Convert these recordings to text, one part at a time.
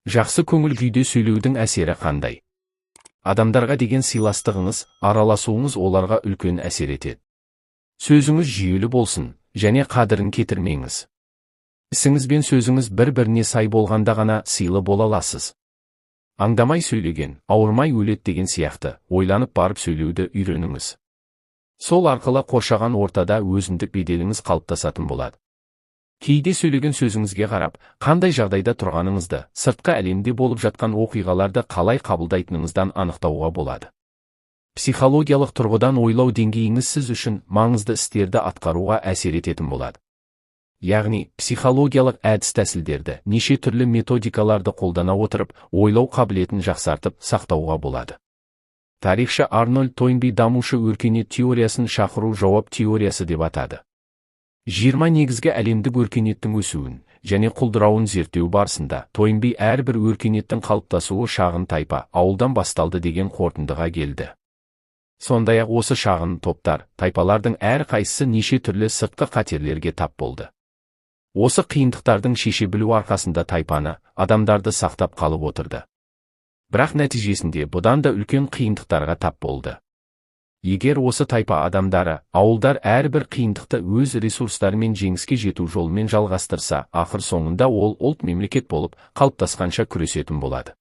Жақсы көңіл күйде сөйлеудің әсері қандай? Адамдарға деген сыйластығыңыз, араласуыңыз оларға үлкен әсер етеді. Сөзіңіз жүйелі болсын, және қадірін кетірмеңіз. Ісіңіз бен сөзіңіз бір-біріне сай болғанда ғана сыйлы бола аласыз. Аңдамай сөйлеген, ауырмай өледі деген сияқты, ойланып барып сөйлеуді үйреніңіз. Сол арқылы қоршаған ортада өзіндік беделіңіз қалыптасатын болады. Кейде сөйлеген сөзіңізге қарап, қандай жағдайда тұрғаныңызды, сыртқы әлемде болып жатқан оқиғаларды қалай қабылдайтыныңыздан анықтауға болады. Психологиялық тұрғыдан ойлау деңгейіңіз сіз үшін маңызды істерді атқаруға әсер ететін болады. Яғни, психологиялық әдіс-тәсілдерді, неше түрлі методикаларды қолдана отырып, ойлау қабілетін жақсартып, сақтауға болады. Тарихшы Арнольд Тойнби дамушы өркениет теориясын шақыру жауап теориясы деп атады. 20 негізгі әлемдік өркениеттің өсуін және құлдырауын зерттеу барысында Тойнби әрбір өркениеттің қалыптасуы шағын тайпа, ауылдан басталды деген қорытындыға келді. Сондай-ақ осы шағын топтар, тайпалардың әрқайсысы неше түрлі сыртқы қатерлерге тап болды. Осы қиындықтардың шеше білу арқасында тайпаны, адамдарды сақтап қалып отырды. Бірақ нәтижесінде бұдан да үлкен қиындықтарға тап болды. Егер осы тайпа адамдары, ауылдар әрбір қиындықты өз ресурстарымен жеңіске жету жолымен жалғастырса, ақыр соңында ол ұлт мемлекет болып, қалыптасқанша күресетін болады.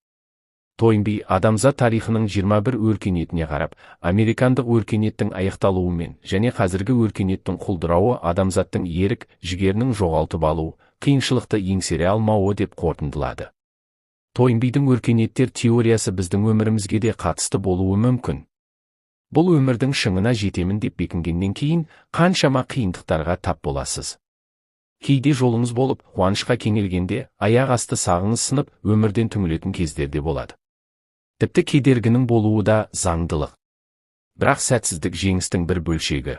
Тойнби адамзат тарихының 21 өркениетіне қарап, американдық өркениеттің аяқталуымен және қазіргі өркениеттің құлдырауы адамзаттың ерік, жігерінің жоғалтып алу, қиыншылықты еңсере алмауы деп қорытындылады. Тойнбидің өркениеттер теориясы біздің өмірімізге де қатысты болуы мүмкін. Бұл өмірдің шыңына жетемін деп бекінгеннен кейін, қаншама қиындықтарға тап боласыз. Кейде жолыңыз болып, қуанышқа кенелгенде, аяқ асты сағыңыз сынып, өмірден түңілетін кездерде болады. Тіпті кедергінің болуы да заңдылық. Бірақ сәтсіздік жеңістің бір бөлшегі.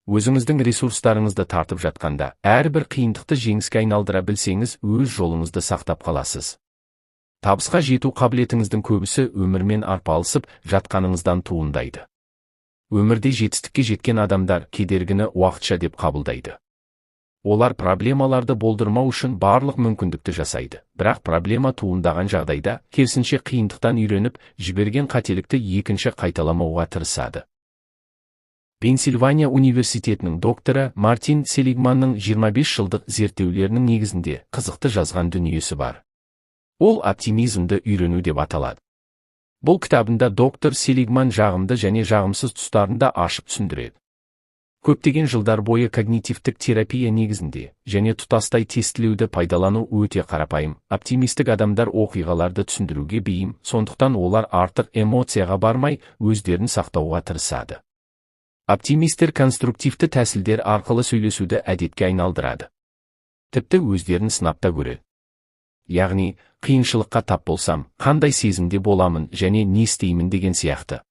Өзіңіздің ресурстарыңызды тартып жатқанда, әрбір қиындықты жеңіске айналдыра білсеңіз, өз жолыңызды сақтап қаласыз. Табысқа жету қабілетіңіздің көбісі өмірмен арпалысып жатқаныңыздан туындайды. Өмірде жетістікке жеткен адамдар кедергіні уақытша деп қабылдайды. Олар проблемаларды болдырмау үшін барлық мүмкіндікті жасайды, бірақ проблема туындаған жағдайда, керісінше қиындықтан үйреніп, жіберген қателікті екінші қайталамауға тырысады. Пенсильвания университетінің докторы Мартин Селигманның 25 жылдық зерттеулерінің негізінде қызықты жазған дүниесі бар. Ол оптимизмді үйрену деп аталады. Бұл кітабында доктор Селигман жағымды және жағымсыз тұстарында ашып түсіндіреді. Көптеген жылдар бойы когнитивтік терапия негізінде және тұтастай тестілеуді пайдалану өте қарапайым. Оптимистік адамдар оқиғаларды түсіндіруге бейім, сондықтан олар артық эмоцияға бармай, өздерін сақтауға тырысады. Оптимистер конструктивті тәсілдер арқылы сөйлесуді әдетке айналдырады. Тіпті өздерін сынап та көреді. Яғни, қиыншылыққа тап болсам, қандай сезімде боламын және не істеймін деген сияқты.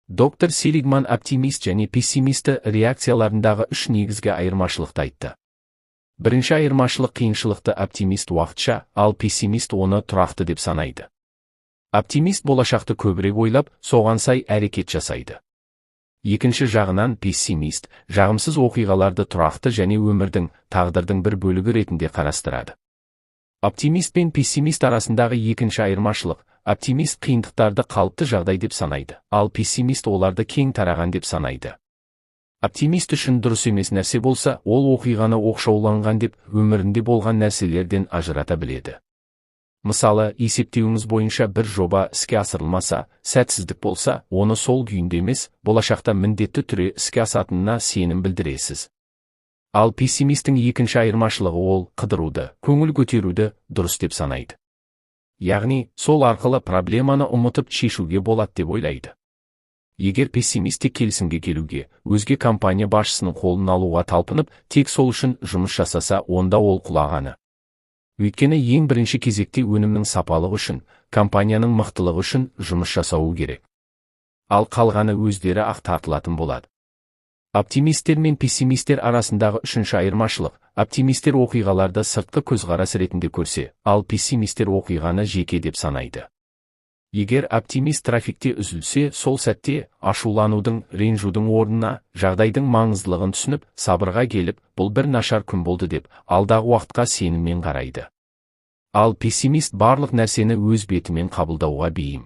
Доктор Селигман оптимист және пессимисті реакцияларындағы үш негізгі айырмашылықты айтты. Бірінші айырмашылық қиыншылықты оптимист уақытша, ал пессимист оны тұрақты деп санайды. Оптимист болашақты көбірек ойлап, соған сай әрекет жасайды. Екінші жағынан пессимист, жағымсыз оқиғаларды тұрақты және өмірдің, тағдырдың бір бөлігі ретінде қарастырады. Оптимист пен пессимист арасындағы екінші айырмашылық, оптимист қиындықтарды қалыпты жағдай деп санайды, ал пессимист оларды кең тараған деп санайды. Оптимист үшін дұрыс емес нәрсе болса, ол оқиғаны оқшауланған деп, өмірінде болған нәрселерден ажырата біледі. Мысалы, есептеуіңіз бойынша бір жоба іске асырылмаса, сәтсіздік болса, оны сол күйінде емес, болашақта міндетті түрде іске асатынына сенім білдіресіз. Ал пессимистің екінші айырмашылығы ол қыдыруды, көңіл көтеруді дұрыс деп санайды. Яғни, сол арқылы проблеманы ұмытып шешуге болады деп ойлайды. Егер пессимистік келісімге келуге, өзге компания басшысының қолын алуға талпынып, тек сол үшін жұмыс жасаса, онда ол құлағаны. Өйткені ең бірінші кезекте өнімнің сапалығы үшін, компанияның мықтылығы үшін жұмыс жасауы керек. Ал қалғаны өздері ақ тартылатын болады. Оптимистер мен пессимистер арасындағы үшінші айырмашылық, оптимистер оқиғаларды сыртқы көзқарас ретінде көрсе, ал пессимистер оқиғаны жеке деп санайды. Егер оптимист трафикте үзілсе, сол сәтте ашуланудың, ренжудің орнына, жағдайдың маңыздылығын түсініп, сабырға келіп, бұл бір нашар күн болды деп, алдағы уақытқа сеніммен қарайды. Ал пессимист барлық нәрсені өз бетімен қабылдауға бейім.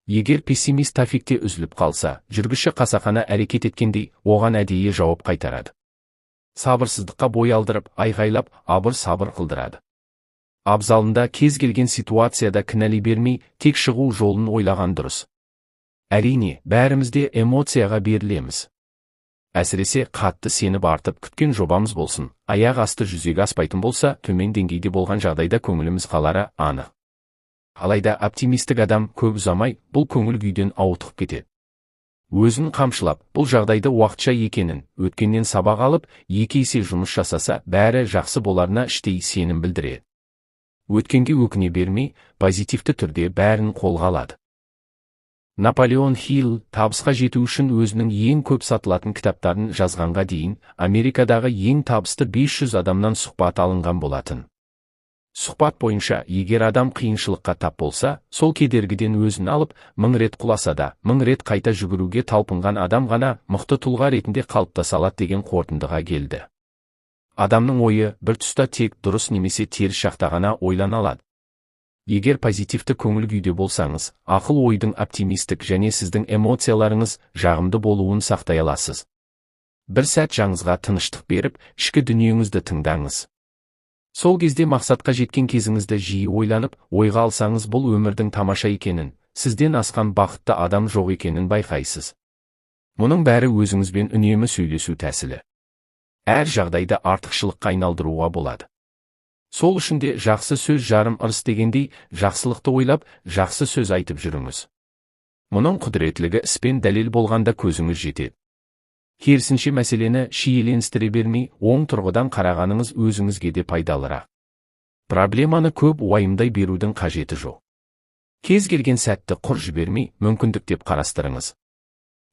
Егер пессимист трафикте үзіліп қалса, жүргізуші қасақана әрекет еткендей, оған әдейі жауап қайтарады. Сабырсыздыққа бой алдырып, айғайлап, абыр-сабыр қылдырады. Абзалында кез келген ситуацияда кінәлай бермей, тек шығу жолын ойлаған дұрыс. Әрине, бәрімізде эмоцияға берілеміз. Әсіресе қатты сеніп артып күткен жобамыз болсын, аяқ асты жүзеге аспайтын болса, төмен деңгейде болған жағдайда көңіліміз қалары анық. Алайда оптимистік адам көп ұзамай бұл көңіл күйден ауытқып кетеді. Өзін қамшылап, бұл жағдайды уақытша екенін, өткеннен сабақ алып, екі есе жұмыс жасаса, бәрі жақсы боларына іштей сенім білдіреді. Өткенге өкіне бермей, позитивті түрде бәрін қолға алады. Наполеон Хилл табысқа жету үшін өзінің ең көп сатылатын кітаптарын жазғанға дейін Америкадағы ең табысты 500 адамнан сұхбат алынған болатын. Сұхбат бойынша, егер адам қиыншылыққа тап болса, сол кедергіден өзін алып, 1000 рет құласа да, 1000 рет қайта жүгіруге талпынған адам ғана мықты тұлға ретінде қалыптаса алады деген қорытындыға келді. Адамның ойы бір тұста тек дұрыс немесе теріс жақта ғана ойлана алады. Егер позитивті көңіл күйде болсаңыз, ақыл ойдың оптимистік және сіздің эмоцияларыңыз жағымды болуын сақтай аласыз. Бір сәт жаңызға тыныштық беріп, ішкі дүниеңізді тыңдаңыз. Сол кезде мақсатқа жеткен кезіңізді жиі ойланып, ойға алсаңыз, бұл өмірдің тамаша екенін, сізден асқан бақытты адам жоқ екенін байқайсыз. Мұның бәрі өзіңізбен үнемі сөйлесу тәсілі. Әр жағдайды артықшылыққа айналдыруға болады. Сол үшін де жақсы сөз жарым ырыс дегендей, жақсылықты ойлап, жақсы сөз айтып жүріңіз. Мұның құдіретлігі іспен дәлел болғанда көзіңіз жетеді. Керісінше мәселені шиеленістіре бермей, оң тұрғыдан қарағаныңыз өзіңізге де пайдалырақ. Проблеманы көп уайымдай берудің қажеті жоқ. Кез келген сәтті құр жібермей, мүмкіндік деп қарастырыңыз.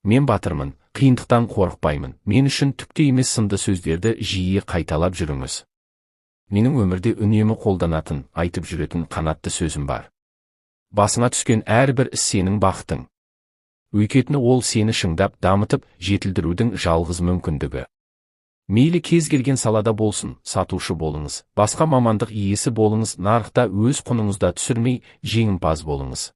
Мен батырмын, қиындықтан қорықпаймын, мен үшін түкте емес сынды сөздерді жиі қайталап жүріңіз. Менің өмірде үнемі қолданатын, айтып жүретін қанатты сөзім бар. Басыңа түскен әрбір іс сенің бақытың. Өйткені ол сені шыңдап, дамытып, жетілдірудің жалғыз мүмкіндігі. Мейлі кез келген салада болсын, сатушы болыңыз, басқа мамандық иесі болыңыз, нарықта өз құныңызда түсірмей, жеңімпаз болыңыз.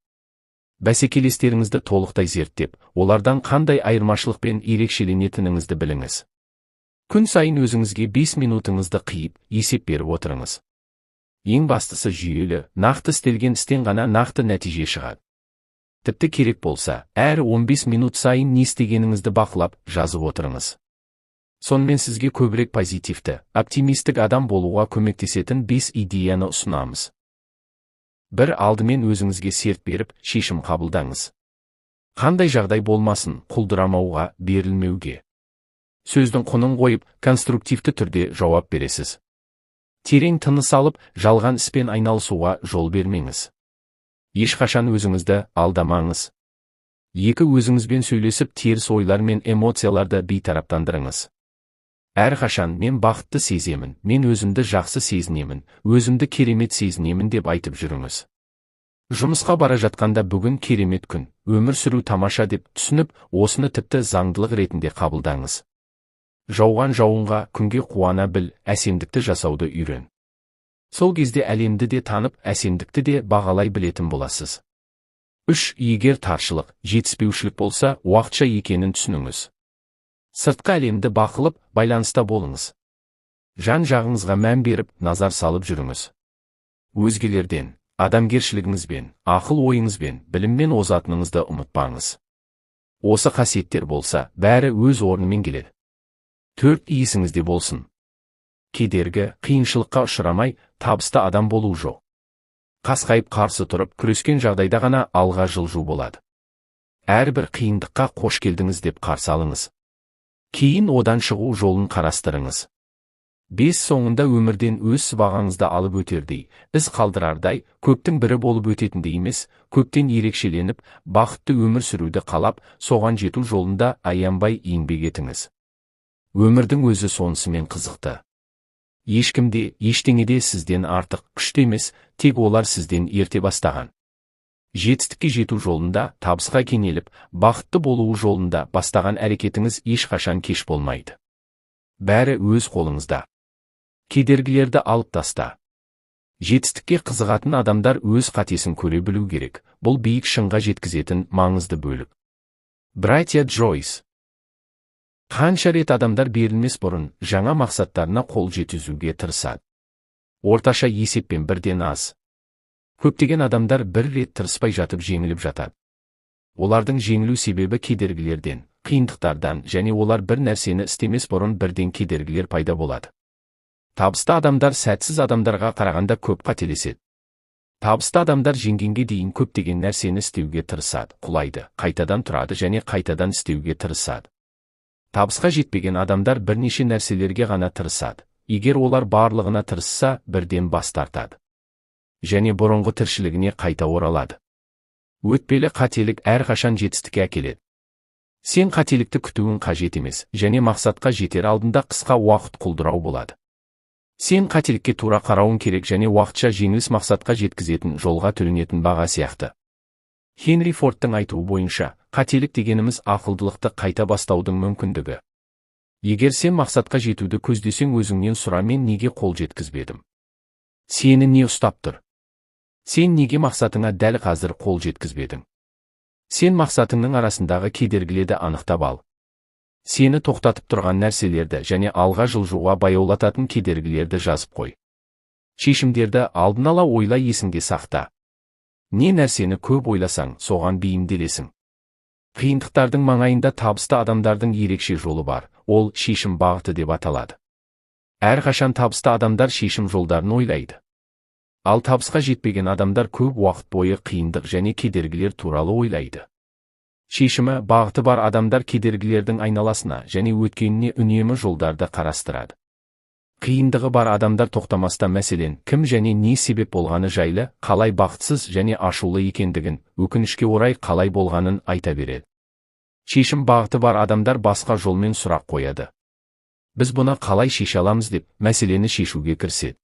Бәсекелестеріңізді толықтай зерттеп, олардан қандай айырмашылықпен ерекшеленетініңізді біліңіз. Күн сайын өзіңізге 5 минутыңызды қиып, есеп беріп отырыңыз. Ең бастысы жүйелі, нақты істелген істен ғана нақты нәтиже шығады. Тіпті керек болса, әр 15 минут сайын не істегеніңізді бақылап, жазып отырыңыз. Сонымен сізге көбірек позитивті, оптимистік адам болуға көмектесетін 5 идеяны ұсынамыз. 1. Алдымен өзіңізге серт беріп, шешім қабылдаңыз. Қандай жағдай болмасын, құлдырамауға, берілмеуге. Сөздің құнын қойып, конструктивті түрде жауап бересіз. Терең тыныс алып, жалған іспен айналысуға жол бермеңіз. Ешқашан өзіңізді алдамаңыз. 2. Өзіңізбен сөйлесіп, теріс ойлар мен эмоцияларды бейтараптандырыңыз. Әрқашан мен бақытты сеземін, мен өзімді жақсы сезінемін, өзімді керемет сезінемін деп айтып жүріңіз. Жұмысқа бара жатқанда бүгін керемет күн, өмір сүру тамаша деп түсініп, осыны тіпті заңдылық ретінде қабылдаңыз. Жауған жауынға, күнге қуана біл, әсемдікті жасауды үйрен. Сол кезде әлемді де танып, әсемдікті де бағалай білетін боласыз. 3. Егер таршылық, жетіспеушілік болса, уақытша екенін түсініңіз. Сыртқы әлемді бақылып, байланыста болыңыз. Жан жағыңызға мән беріп, назар салып жүріңіз. Өзгелерден, адамгершілігіңізбен, ақыл ойыңызбен, біліммен озатыныңызды ұмытпаңыз. Осы қасиеттер болса, бәрі өз орнымен келеді. 4. Есіңізде болсын. Кедергі, қиыншылыққа ұшырамай, табысты адам болу жоқ. Қасқайып қарсы тұрып, күрескен жағдайда ғана алға жылжу болады. Әрбір қиындыққа қош келдіңіз деп қарсы алыңыз. Кейін одан шығу жолын қарастырыңыз. 5. Соңында өмірден өз сыбағаңызды алып өтердей, із қалдырардай, көптің бірі болып өтетіндей емес, көптен ерекшеленіп, бақытты өмір сүруді қалап, соған жету жолында аянбай еңбек етіңіз. Өмірдің өзі сонысымен қызықты. Ешкімде, ештеңеде сізден артық күшті емес, тек олар сізден ерте бастаған. Жетістікке жету жолында, табысқа кенеліп, бақытты болуы жолында бастаған әрекетіңіз ешқашан кеш болмайды. Бәрі өз қолыңызда. Кедергілерді алып таста. Жетістікке қызығатын адамдар өз қатесін көре білу керек. Бұл биік шыңға жеткізетін маңызды бөлік. Братья Джойс. Қанша рет адамдар берілмес бұрын жаңа мақсаттарына қол жеткізуге тырысады. Орташа есеппен бірден аз. Көптеген адамдар бір рет тырыспай жатып жеңіліп жатады. Олардың жеңілу себебі кедергілерден, қиындықтардан және олар бір нәрсені істемес бұрын бірден кедергілер пайда болады. Табысты адамдар сәтсіз адамдарға қарағанда көп қателеседі. Табысты адамдар жеңгенге дейін көптеген нәрсені істеуге тырысады, құлайды, қайтадан тұрады және қайтадан істеуге тырысады. Табысқа жетпеген адамдар бірнеше нәрселерге ғана тырысады. Егер олар барлығына тырысса, бірден бас тартады. Және бұрынғы тіршілігіне қайта оралады. Өтпелі қателік әрқашан жетістікке әкеледі. Сен қателікті күтуің қажет емес, және мақсатқа жетер алдында қысқа уақыт құлдырау болады. Сен қателікке тура қарауың керек және уақытша жеңіліс мақсатқа жеткізетін жолға төленетін баға сияқты. Хенри Фордтың айтуы бойынша, қателік дегеніміз ақылдылықты қайта бастаудың мүмкіндігі. Егер сен мақсатқа жетуді көздесең өзіңнен сұра, мен неге қол жеткізбедім? Сені не ұстап тұр? Сен неге мақсатыңа дәл қазір қол жеткізбедің? Сен мақсатыңның арасындағы кедергілерді анықтап ал. Сені тоқтатып тұрған нәрселерді және алға жылжуға баяулататын кедергілерді жазып қой. Шешімдерді алдын ала ойла, есіңде сақта. Не нәрсені көп ойласаң, соған бейімделесің. Қиындықтардың маңайында табысты адамдардың ерекше жолы бар, ол шешім бағыты деп аталады. Әрқашан табысты адамдар шешім жолдарын ойлайды. Ал табысқа жетпеген адамдар көп уақыт бойы қиындық және кедергілер туралы ойлайды. Шешімі бағыты бар адамдар кедергілердің айналасына және өткеніне үнемі жолдарды қарастырады. Қиындығы бар адамдар тоқтамаста мәселен, кім және не себеп болғаны жайлы, қалай бақытсыз және ашулы екендігін, өкінішке орай қалай болғанын айта береді. Шешім бағыты бар адамдар басқа жолмен сұрақ қояды. Біз бұны қалай шеше аламыз деп, мәселені шешуге кіріседі.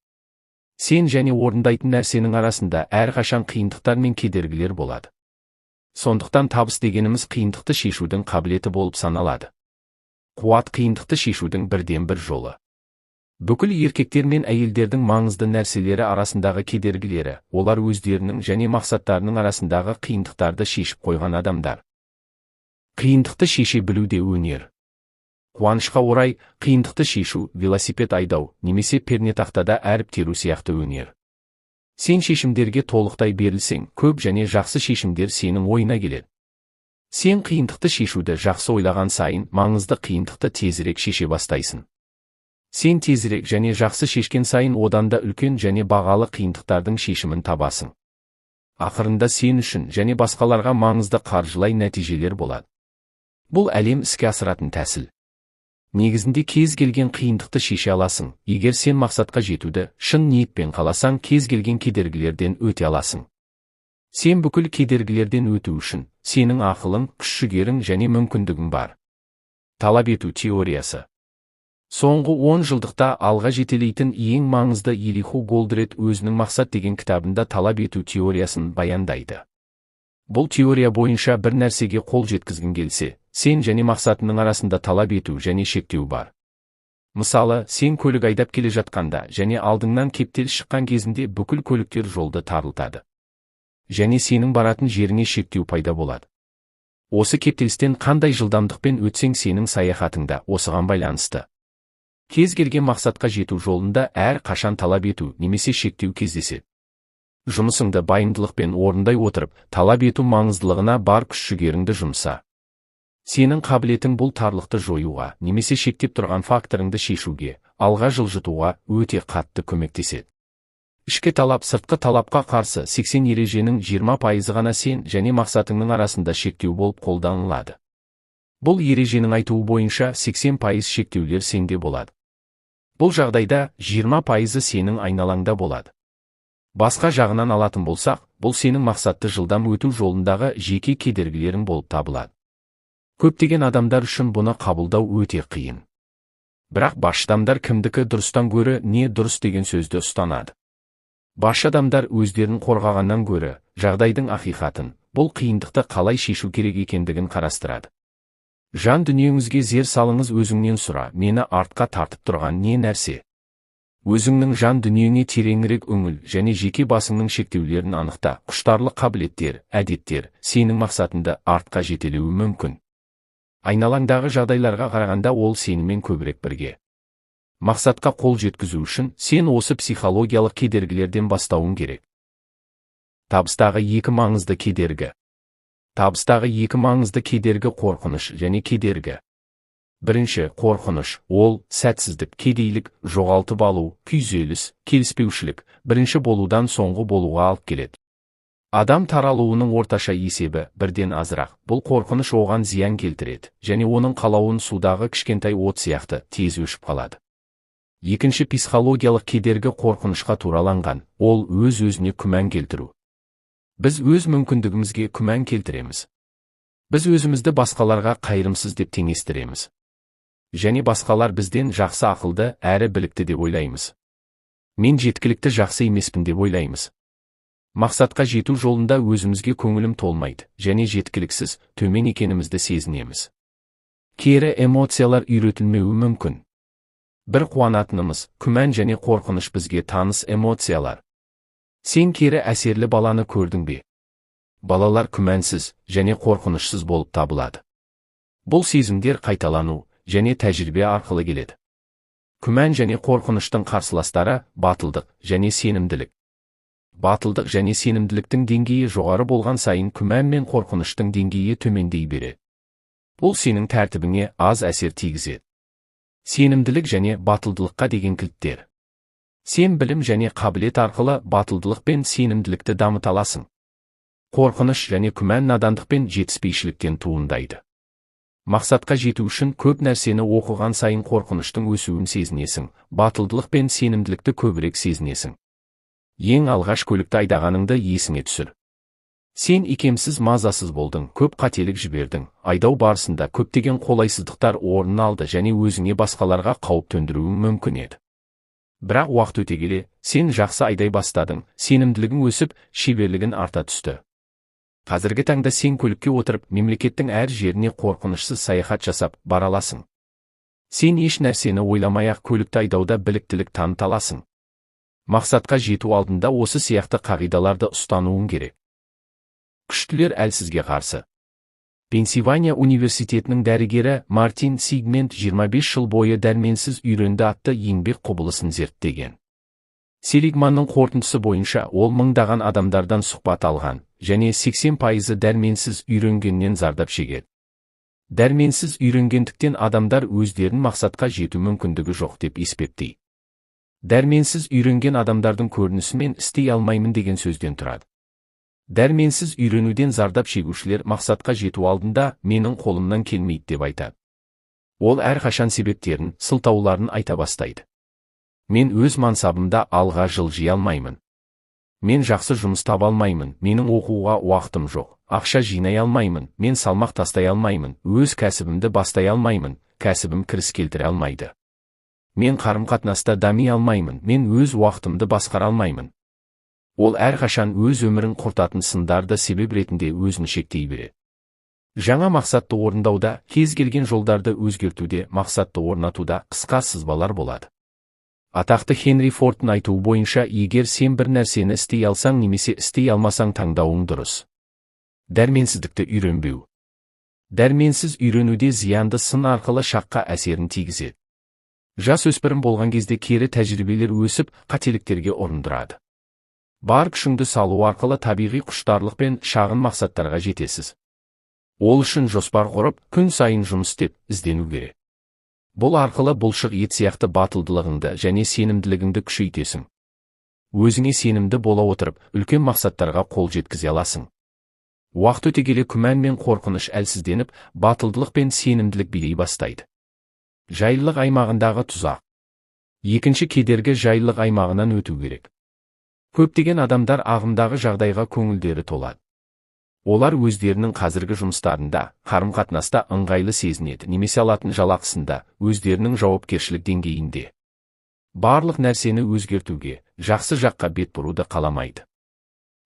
Сен және орындайтын нәрсенің арасында әрқашан қиындықтар мен кедергілер болады. Сондықтан табыс дегеніміз қиындықты шешудің қабілеті болып саналады. Қуат қиындықты шешудің бірден бір жолы. Бүкіл еркектер мен әйелдердің маңызды нәрселері арасындағы кедергілері, олар өздерінің және мақсаттарының арасындағы қиындықтарды шешіп қойған адамдар. Қиындықты шеше білуде өнер. Қуанышқа орай, қиындықты шешу, велосипед айдау, немесе пернетақтада әріп теру сияқты өнер. Сен шешімдерге толықтай берілсең, көп және жақсы шешімдер сенің ойына келеді. Сен қиындықты шешуді жақсы ойлаған сайын, маңызды қиындықты тезірек шеше бастайсың. Сен тезірек және жақсы шешкен сайын одан да үлкен және бағалы қиындықтардың шешімін табасың. Ақырында сен үшін және басқаларға маңызды қаржылай нәтижелер болады. Бұл әлем іске асыратын тәсіл. Негізінде кез келген қиындықты шеше аласың. Егер сен мақсатқа жетуді шын ниетпен қаласаң, кез келген кедергілерден өте аласың. Сен бүкіл кедергілерден өту үшін сенің ақылың, күш-жігерің және мүмкіндігің бар. Талап ету теориясы. Соңғы 10 жылдықта алға жетелейтін ең маңызды Элиху Голдрат өзінің мақсат деген кітабында талап ету теориясын баяндайды. Бұл теория бойынша бір нәрсеге қол жеткізгің келсе, сен және мақсатының арасында талап ету және шектеу бар. Мысалы, сен көлік айдап келе жатқанда және алдыңнан кептеліс шыққан кезінде бүкіл көліктер жолды тарылтады. Және сенің баратын жеріңе шектеу пайда болады. Осы кептелістен қандай жылдамдықпен өтсең, сенің саяхатыңда осыған байланысты. Кез келген мақсатқа жету жолында әр қашан талап ету немесе шектеу кездеседі. Жұмысыңды байымдылықпен орындай отырып, талап ету маңыздылығына бар күш-жігеріңді жұмса. Сенің қабілетің бұл тарлықты жоюға немесе шектеп тұрған факторыңды шешуге, алға жылжытуға өте қатты көмектеседі. Ішкі талап сыртқы талапқа қарсы 80 ереженің 20% ғана сен және мақсатыңның арасында шектеу болып қолданылады. Бұл ереженің айтуы бойынша 80% шектеулер сенде болады. Бұл жағдайда 20% сенің айналаңда болады. Басқа жағынан алатын болсақ, бұл сенің мақсатты жылдам өту жолындағы жеке кедергілерің болып табылады. Көптеген адамдар үшін бұны қабылдау өте қиын. Бірақ басшы адамдар кімдікі дұрыстан гөрі не дұрыс деген сөзді ұстанады. Басшы адамдар өздерін қорғағаннан гөрі жағдайдың ақиқатын, бұл қиындықты қалай шешу керек екендігін қарастырады. Жан дүниеңізге зер салыңыз, өзіңнен сұра, мені артқа тартып тұрған не нәрсе? Өзіңнің жан дүниеңе тереңірек үңіл және жеке басыңның шектеулерін анықта. Құштарлық қабілеттер, әдеттер сенің мақсатыңды артқа жетелеуі мүмкін. Айналаңдағы жағдайларға қарағанда ол сенімен көбірек бірге. Мақсатқа қол жеткізу үшін сен осы психологиялық кедергілерден бастауың керек. Табыстағы екі маңызды кедергі. Табыстағы екі маңызды кедергі қорқыныш және кедергі. Бірінші, қорқыныш, ол сәтсіздік, кедейлік, жоғалтып алу, күйзеліс, келіспеушілік, бірінші болудан соңғы болуға алып келеді. Адам таралуының орташа есебі бірден азырақ. Бұл қорқыныш оған зиян келтіреді, және оның қалауын судағы кішкентай от сияқты тез өшіп қалады. Екінші психологиялық кедергі қорқынышқа тураланған, ол өз-өзіне күмән келтіру. Біз өз мүмкіндігімізге күмән келтіреміз. Біз өзімізді басқаларға қайырымсыз деп теңестіреміз. Және басқалар бізден жақсы ақылды әрі білікті деп ойлаймыз. Мен жеткілікті жақсы емеспін деп ойлаймыз. Мақсатқа жету жолында өзімізге көңілім толмайды, және жеткіліксіз, төмен екенімізді сезінеміз. Кері эмоциялар үйретілмеуі мүмкін. Бір қуанатынымыз, күмән және қорқыныш бізге таныс эмоциялар. Сен кері әсерлі баланы көрдің бе? Балалар күмәнсіз және қорқынышсыз болып табылады. Бұл сезімдер қайталану және тәжірибе арқылы келеді. Күмән және қорқыныштың қарсыластары батылдық және сенімділік. Батылдық және сенімділіктің деңгейі жоғары болған сайын күмән мен қорқыныштың деңгейі төмендей береді. Бұл сенің тәртібіңе аз әсер тигізеді. Сенімділік және батылдылыққа деген кілттер. Сен білім және қабілет арқылы батылдылық пен сенімділікті дамыта аласың. Қорқыныш және күмән надандық пен жетіспейшіліктен туындайды. Мақсатқа жету үшін көп нәрсені оқыған сайын қорқыныштың өсуін сезінесің, батылдылық пен сенімділікті көбірек сезінесің. Ең алғаш көлікті айдағаныңды есіңе түсір. Сен икемсіз мазасыз болдың, көп қателік жібердің, айдау барысында көптеген қолайсыздықтар орын алды және өзіңе басқаларға қауіп төндіруі мүмкін еді. Бірақ уақыт өте келе, сен жақсы айдай бастадың, сенімділігің өсіп, шеберлігің арта түсті. Қазіргі таңда сен көлікке отырып, мемлекеттің әр жеріне қорқынышсыз саяхат жасап бара аласың. Сен еш нәрсені ойламай-ақ көлікті айдауда біліктілік таныта аласың. Мақсатқа жету алдында осы сияқты қағидаларды ұстануың керек. Күштілер әлсізге қарсы. Пенсильвания университетінің дәрігері Мартин Сигмент 25 жыл бойы дәрменсіз үйренді атты еңбек құбылысын зерттеген. Селигманның қорытындысы бойынша ол мыңдаған адамдардан сұхбат алған, және 80% дәрменсіз үйренгеннен зардап шегеді. Дәрменсіз үйренгендіктен адамдар өздерін мақсатқа жету мүмкіндігі жоқ деп есептейді. Дәрменсіз үйренген адамдардың көрінісімен істей алмаймын деген сөзден тұрады. Дәрменсіз үйренуден зардап шегушілер мақсатқа жету алдында менің қолымнан келмейді деп айтады. Ол әрқашан себептерін, сылтауларын айта бастайды. Мен өз мансабымда алға жылжи алмаймын. Мен жақсы жұмыс таба алмаймын, менің оқуға уақытым жоқ, ақша жинай алмаймын, мен салмақ тастай алмаймын, өз кәсібімді бастай алмаймын, кәсібім кіріс келтіре алмайды. Мен қарым-қатынаста дами алмаймын, мен өз уақытымды басқара алмаймын. Ол әрқашан өз өмірін құртатын сындарды себеп ретінде өзін шектей береді. Жаңа мақсатты орындауда, кез келген жолдарды өзгертуде, мақсатты орнатуда қысқа сызбалар болады. Атақты Хенри Фордтың айтуы бойынша, егер сен бір нәрсені істей алсаң немесе істей алмасаң таңдауың дұрыс. Дәрменсіздікті үйренбеу. Дәрменсіз үйренуде зиянды сын арқылы шаққа әсерін тигізеді. Жас өспірім болған кезде кері тәжірибелер өсіп, қателіктерге ұрындырады. Бар күшіңді салу арқылы табиғи құштарлық пен шағын мақсаттарға жетесіз. Ол үшін жоспар құрып, күн сайын жұмыс істеп, іздену керек. Бұл арқылы бұлшық ет сияқты батылдылығыңды және сенімділігіңді күшейтесің. Өзіңе сенімді бола отырып, үлкен мақсаттарға қол жеткізе аласың. Уақыт өте келе күмән мен қорқыныш әлсізденіп, батылдылық пен сенімділік билей бастайды. Жайлылық аймағындағы тұзақ. Екінші кедергі жайлылық аймағынан өту керек. Көптеген адамдар ағымдағы жағдайға көңілдері толады. Олар өздерінің қазіргі жұмыстарында, қарым-қатынаста ыңғайлы сезінеді, немесе алатын жалақысында, өздерінің жауапкершілік деңгейінде. Барлық нәрсені өзгертуге, жақсы жаққа бет бұруды қаламайды.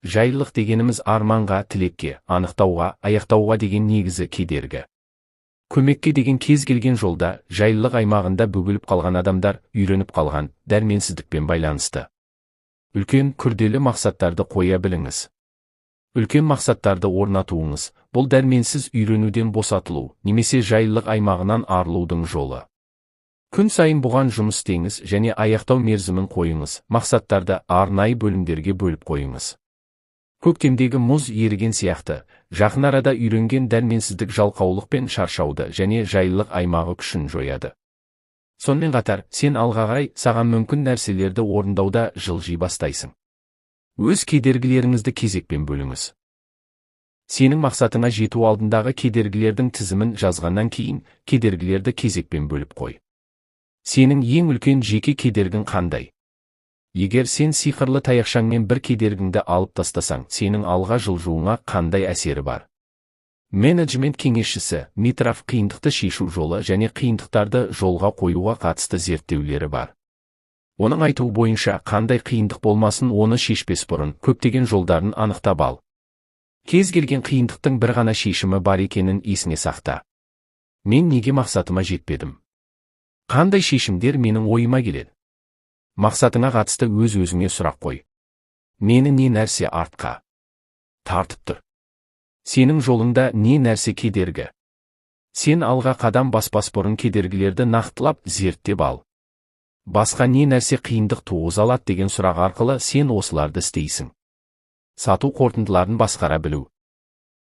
Жайлылық дегеніміз арманға, тілекке, анықтауға, аяқтауға деген негізі кедергі. Көмекке деген кез келген жолда, жайлылық аймағында бөгіліп қалған адамдар үйреніп қалған дәрменсіздікпен байланысты. Үлкен, күрделі мақсаттарды қоя біліңіз. Үлкен мақсаттарды орнатуыңыз, бұл дәрменсіз үйренуден босатылу, немесе жайлылық аймағынан арылудың жолы. Күн сайын бұған жұмыс істеңіз және аяқтау мерзімін қойыңыз, мақсаттарды арнайы бөлімдерге бөліп қойыңыз. Көктемдегі мұз еріген сияқты, жақын арада үйренген дәрменсіздік жалқаулық пен шаршауды және жайлылық аймағы күшін жояды. Сонымен қатар, сен алға қарай саған мүмкін нәрселерді орындауда жылжи бастайсың. Өз кедергілеріңізді кезекпен бөліңіз. Сенің мақсатыңа жету алдындағы кедергілердің тізімін жазғаннан кейін, кедергілерді кезекпен бөліп қой. Сенің ең үлкен жеке кедергің қандай? Егер сен сиқырлы таяқшаңмен бір кедергіңді алып тастасаң, сенің алға жылжуыңа қандай әсері бар? Менеджмент кеңесшісі Митраф қиындықты шешу жолы және қиындықтарды жолға қоюға қатысты зерттеулері бар. Оның айтуы бойынша, қандай қиындық болмасын, оны шешпес бұрын көптеген жолдарын анықтап ал. Кез келген қиындықтың бір ғана шешімі бар екенін есіңе сақта. Мен неге мақсатыма жетпедім? Қандай шешімдер менің ойыма келеді? Мақсатыңа қатысты өз-өзіңе сұрақ қой. Мені не нәрсе артқа тартып тұр? Сенің жолыңда не нәрсе кедергі? Сен алға қадам баспас бұрын кедергілерді нақтылап, зерттеп ал. Басқа не нәрсе қиындық туғыза алады деген сұрақ арқылы сен осыларды істейсің. Сату қорытындыларын басқара білу.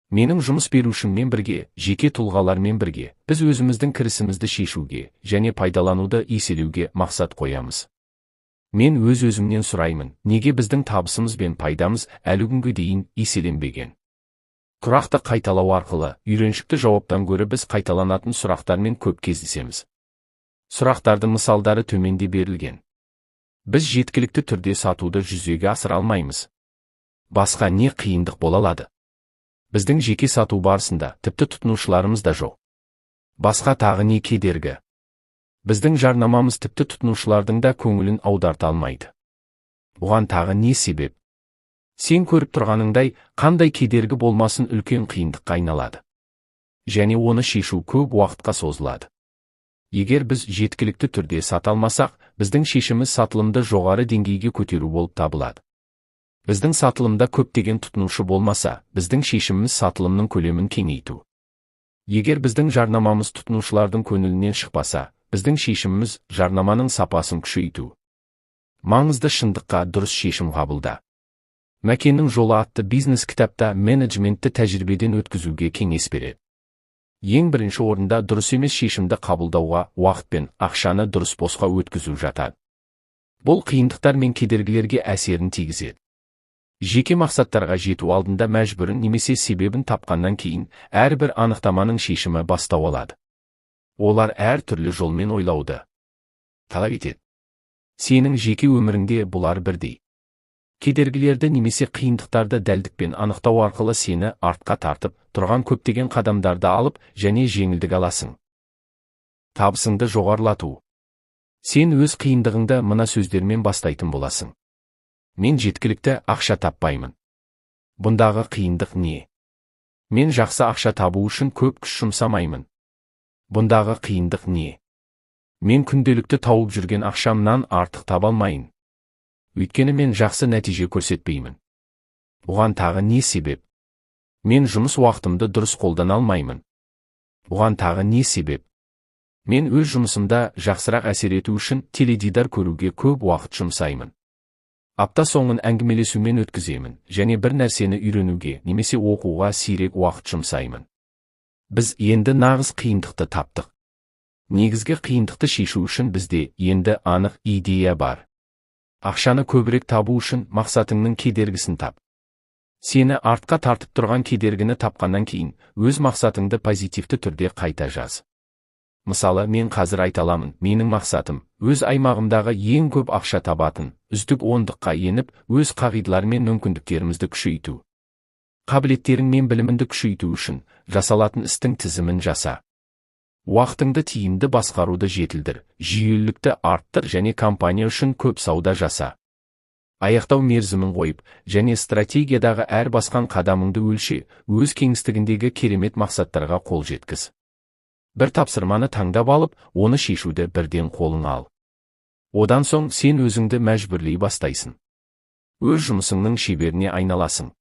Менің жұмыс берушіммен бірге, жеке тұлғалармен бірге, біз өзіміздің кірісімізді шешуге және пайдалануды еселеуге мақсат қоямыз. Мен өз-өзімнен сұраймын, неге біздің табысымыз бен пайдамыз әлі күнге дейін еселенбеген? Тұрақты қайталау арқылы, үйреншікті жауаптан гөрі біз қайталанатын сұрақтармен көп кездесеміз. Сұрақтардың мысалдары төменде берілген. Біз жеткілікті түрде сатуды жүзеге асыра алмаймыз. Басқа не қиындық бола алады? Біздің жеке сату барысында тіпті тұтынушыларымыз да жоқ. Басқа тағы не кедергі? Біздің жарнамамыз тіпті тұтынушылардың да көңілін аударта алмайды. Бұған тағы не себеп? Сен көріп тұрғаныңдай, қандай кедергі болмасын үлкен қиындыққа айналады. Және оны шешу көп уақытқа созылады. Егер біз жеткілікті түрде сата алмасақ, біздің шешіміз сатылымды жоғары деңгейге көтеру болып табылады. Біздің сатылымда көптеген тұтынушы болмаса, біздің шешіміміз сатылымның көлемін кеңейту. Егер біздің жарнамамыз тұтынушылардың көңілінен шықпаса, біздің шешіміміз жарнаманың сапасын күшейту. Маңызды шындыққа дұрыс шешім қабылда. Мәкеннің жолы атты бизнес кітапта менеджментті тәжірибеден өткізуге кеңес береді. Ең бірінші орында дұрыс емес шешімді қабылдауға уақыт пен ақшаны дұрыс босқа өткізу жатады. Бұл қиындықтар мен кедергілерге әсерін тигізеді. Жеке мақсаттарға жету алдында мәжбүрін немесе себебін тапқаннан кейін, әрбір анықтаманың шешімі бастау алады. Олар әр түрлі жолмен ойлауды талап етеді. Сенің жеке өміріңде бұлар бірдей. Кедергілерді немесе қиындықтарды дәлдікпен анықтау арқылы сені артқа тартып, тұрған көптеген қадамдарды алып және жеңілдік аласың. Табысыңды жоғарылату. Сен өз қиындығыңды мына сөздермен бастайтын боласың. Мен жеткілікті ақша таппаймын. Бұндағы қиындық не? Мен жақсы ақша табу үшін көп күш жұмсамаймын. Бұндағы қиындық не? Мен күнделікті тауып жүрген ақшамнан артық таба алмайын. Өйткені мен жақсы нәтиже көрсетпеймін. Бұған тағы не себеп? Мен жұмыс уақытымды дұрыс қолдана алмаймын. Бұған тағы не себеп? Мен өз жұмысымда жақсырақ әсер ету үшін теледидар көруге көп уақыт жұмсаймын. Апта соңын әңгімелесумен өткіземін және бір нәрсені үйренуге немесе оқуға сирек уақыт жұмсаймын. Біз енді нағыз қиындықты таптық. Негізгі қиындықты шешу үшін бізде енді анық идея бар. Ақшаны көбірек табу үшін мақсатыңның кедергісін тап. Сені артқа тартып тұрған кедергіні тапқаннан кейін, өз мақсатыңды позитивті түрде қайта жаз. Мысалы, мен қазір айта аламын, менің мақсатым, өз аймағымдағы ең көп ақша табатын, үздік 10-ға еніп, өз қағидалар мен мүмкіндіктерімізді күшейту. Қабілеттерің мен біліміңді күшейту үшін, жасалатын істің тізімін жаса. Уақытыңды тиімді басқаруды жетілдір, жүйелілікті арттыр және компания үшін көп сауда жаса. Аяқтау мерзімін қойып, және стратегиядағы әр басқан қадамыңды өлше, өз кеңістігіндегі керемет мақсаттарға қол жеткіз. бір тапсырманы таңдап алып, оны шешуді бірден қолыңа ал. Одан соң сен өзіңді мәжбүрлей бастайсың. Өз жұмысыңның шеберіне айналасың.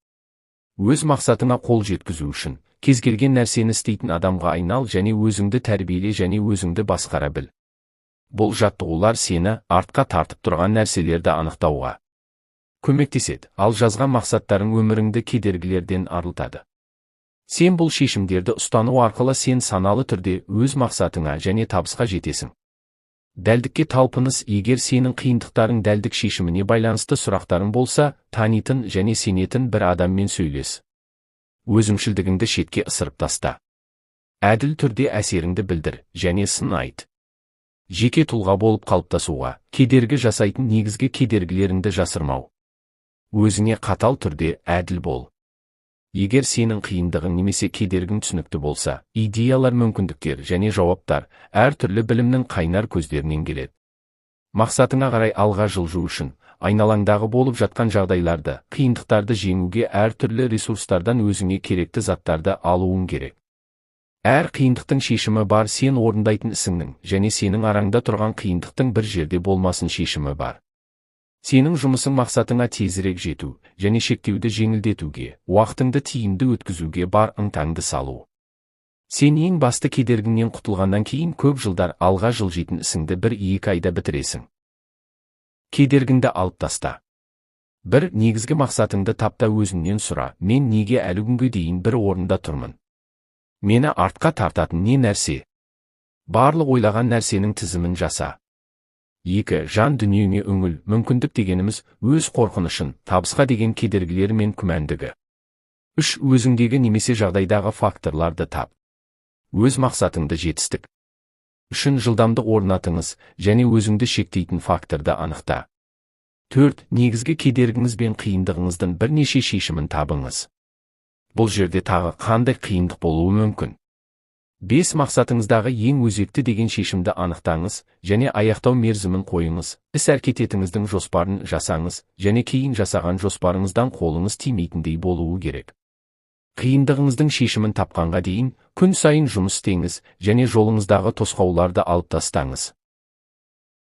Өз мақсатыңа қол жеткізу үшін, кез келген нәрсені істейтін адамға айнал және өзіңді тәрбиеле және өзіңді басқара біл. Бұл жаттығулар сені артқа тартып тұрған нәрселерді анықтауға көмектеседі, ал жазған мақсаттарың өміріңді кедергілерден арылтады. Сен бұл шешімдерді ұстану арқылы сен саналы түрде өз мақсатыңа және табысқа жетесің. Дәлдікке талпыныс. Егер сенің қиындықтарың дәлдік шешіміне байланысты сұрақтарың болса, танитын және сенетін бір адаммен сөйлес. Өзімшілдігіңді шетке ысырып таста. Әділ түрде әсеріңді білдір және сын айт. Жеке тұлға болып қалыптасуға кедергі жасайтын негізгі кедергілеріңді жасырмау. Өзіңе қатал түрде әділ бол. Егер сенің қиындығың немесе кедергің түсінікті болса, идеялар, мүмкіндіктер және жауаптар әртүрлі білімнің қайнар көздерінен келеді. Мақсатыңа қарай алға жылжу үшін, айналаңдағы болып жатқан жағдайларды, қиындықтарды жеңуге әртүрлі ресурстардан өзіңе керекті заттарды алуың керек. Әр қиындықтың шешімі бар, сен орындайтын ісіңнің және сенің араңда тұрған қиындықтың бір жерде болмасын шешімі бар. Сенің жұмысың мақсатыңа тезірек жету және шектеуді жеңілдетуге, уақытыңды тиімді өткізуге бар ынтаңды салу. Сен ең басты кедергіңнен құтылғаннан кейін көп жылдар алға жылжитын ісіңді 1-2 айда бітіресің. Кедергіңді алып таста. Бір негізгі мақсатыңды тапта, өзіңнен сұра: мен неге әлі күнге дейін бір орында тұрмын? Мені артқа тартатын не нәрсе? Барлық ойлаған нәрсенің тізімін жаса. 2. Жан дүниеңе үңіл. Мүмкіндік дегеніміз өз қорқынышын, табысқа деген кедергілері мен күмәндігі. 3. Өзіңдегі немесе жағдайдағы факторларды тап. Өз мақсатыңды жетістік үшін жылдамдық орнатыңыз және өзіңді шектейтін факторды анықта. 4. Негізгі кедергіңіз бен қиындығыңыздың бірнеше шешімін табыңыз. Бұл жерде тағы қандай қиындық болуы мүмкін? 5. Мақсатыңыздағы ең өзекті деген шешімді анықтаңыз және аяқтау мерзімін қойыңыз. Іс-әрекетіңіздің жоспарын жасаңыз және кейін жасаған жоспарыңыздан қолыңыз тимейтіндей болуы керек. Қиындығыңыздың шешімін тапқанға дейін күн сайын жұмыс істеңіз және жолыңыздағы тосқауларды алып тастаңыз.